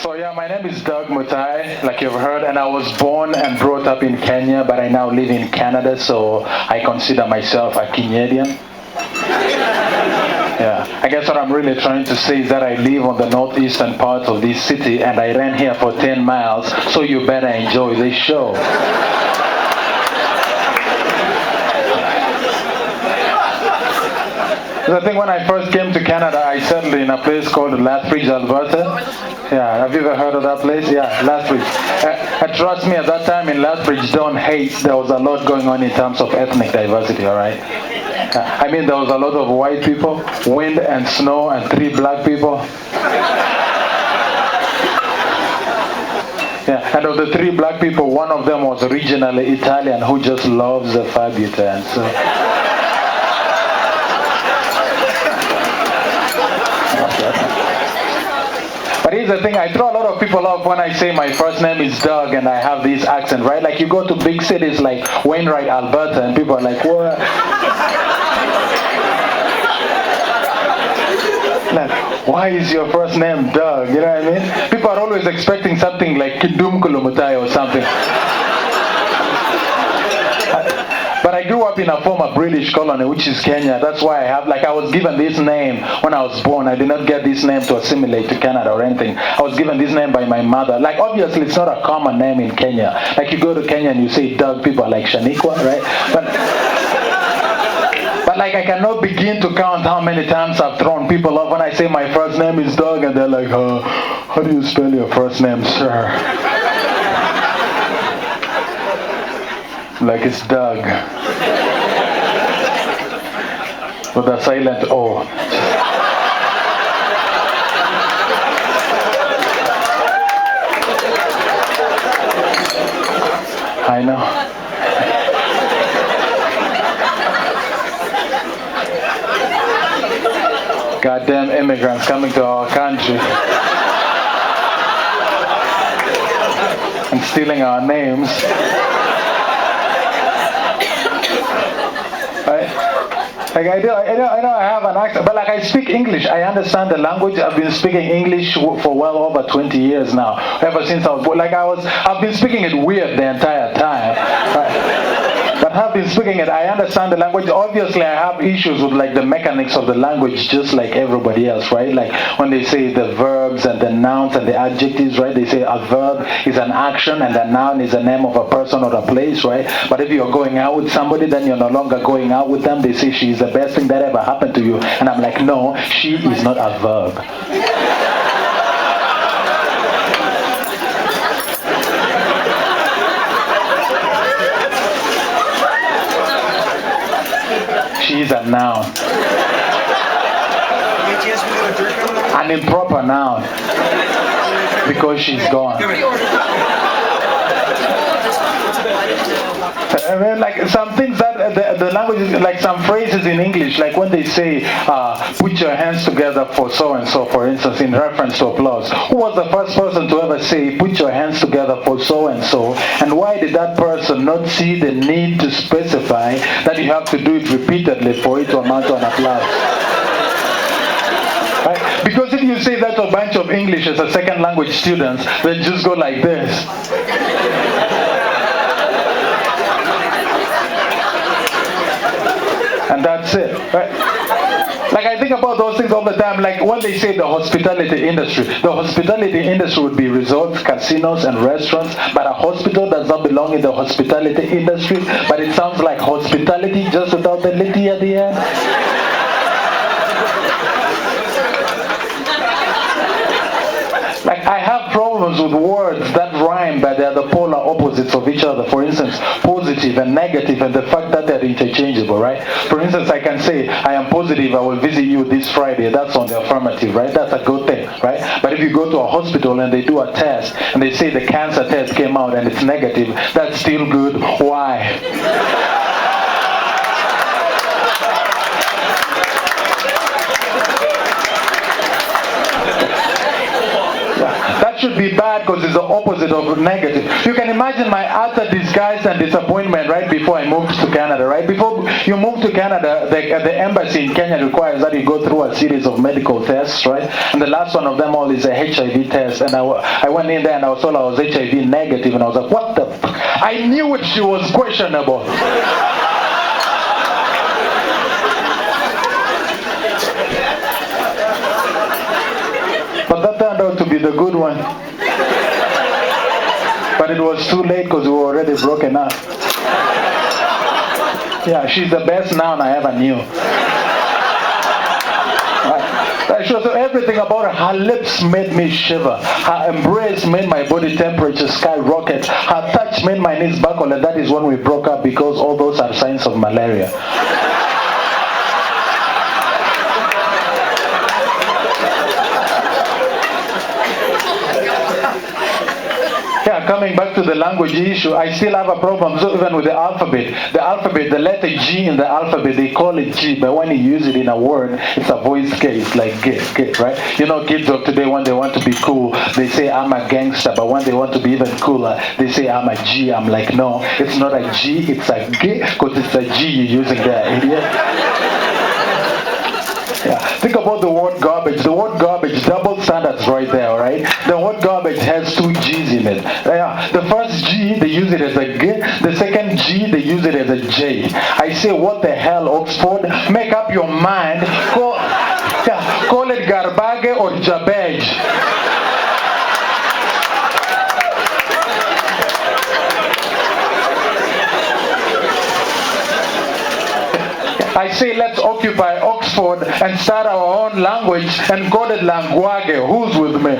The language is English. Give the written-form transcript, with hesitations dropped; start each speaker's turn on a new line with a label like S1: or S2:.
S1: So yeah, my name is Doug Mutai, like you've heard, and I was born and brought up in Kenya, but I now live in Canada, so I consider myself a Canadian. Yeah, I guess what I'm really trying to say is that I live on the northeastern part of this city, and I ran here for 10 miles, so you better enjoy this show. I think when I first came to Canada, I settled in a place called Lethbridge, Alberta. Yeah, have you ever heard of that place? Yeah, Lethbridge. Trust me, at that time in Lethbridge, don't hate. There was a lot going on in terms of ethnic diversity, all right? I mean, there was a lot of white people, wind and snow, and 3 black people. Yeah, and of the 3 black people, one of them was originally Italian who just loves the fabita. And so but here's the thing, I throw a lot of people off when I say my first name is Doug and I have this accent, right? Like you go to big cities like Wainwright, Alberta, and people are like, what? Like, why is your first name Doug? You know what I mean? People are always expecting something like Kidumkulu Mutai or something. But I grew up in a former British colony, which is Kenya. That's why I was given this name when I was born. I did not get this name to assimilate to Canada or anything. I was given this name by my mother. Like, obviously, it's not a common name in Kenya. Like, you go to Kenya and you say Doug, people are like Shaniqua, right? But like, I cannot begin to count how many times I've thrown people off when I say my first name is Doug, and they're like, how do you spell your first name, sir? Like it's Doug. With a silent O. I know. Goddamn immigrants coming to our country and stealing our names. Like I know I have an accent, but like I speak English. I understand the language. I've been speaking English for well over 20 years now. Ever since I was born. I've been speaking it weird the entire time. But I've been speaking it. I understand the language. Obviously, I have issues with like the mechanics of the language, just like everybody else, right? Like when they say the verbs and the nouns and the adjectives, right? They say a verb is an action and a noun is the name of a person or a place, right? But if you're going out with somebody, then you're no longer going out with them. They say she's the best thing that ever happened to you, and I'm like, no, she is not a verb. She's a noun. An improper noun. Because she's gone. I mean, like some things that the language is like some phrases in English, like when they say, put your hands together for so and so, for instance, in reference to applause. Who was the first person to ever say, put your hands together for so and so? And why did that person not see the need to specify that you have to do it repeatedly for it to amount to an applause? Right? Because if you say that to a bunch of English as a second language students, they just go like this. And that's it, right? Like I think about those things all the time, like when they say the hospitality industry would be resorts, casinos, and restaurants, but a hospital does not belong in the hospitality industry, but it sounds like hospitality just without the litty at the end. Like I have problems with words that rhyme, but they are the polar opposites of each other. For instance, positive and negative, and the fact that they're interchangeable, right? For instance, I can say, I am positive I will visit you this Friday. That's on the affirmative, right? That's a good thing, right? But if you go to a hospital and they do a test, and they say the cancer test came out and it's negative, that's still good. Why? That should be bad because it's the opposite of negative. You can imagine my utter disgust and disappointment right before I moved to Canada, right? Before you move to Canada, the embassy in Kenya requires that you go through a series of medical tests, right? And the last one of them all is a HIV test. And I went in there and I was told I was HIV negative, and I was like, what the fuck? I knew it, she was questionable. But that turned out to be the good one. But it was too late because we were already broken up. Yeah, she's the best now and I ever knew. So everything about her lips made me shiver. Her embrace made my body temperature skyrocket. Her touch made my knees buckle, and that is when we broke up, because all those are signs of malaria. Yeah, coming back to the language issue, I still have a problem. So even with the alphabet, the letter G in the alphabet, they call it G, but when you use it in a word, it's a voice case, like get, right? You know, kids of today, when they want to be cool, they say I'm a gangster, but when they want to be even cooler, they say I'm a G. I'm like, no, it's not a G, it's a G, because it's a G you're using there, idiot. Yeah. Think about the word garbage. The word garbage, double standards right there, right? The word garbage has two G's in it. Yeah. The first G, they use it as a G. The second G, they use it as a J. I say, what the hell, Oxford? Make up your mind. Call it garbage or jabage. I say let's occupy Oxford and start our own language and call it language. Who's with me?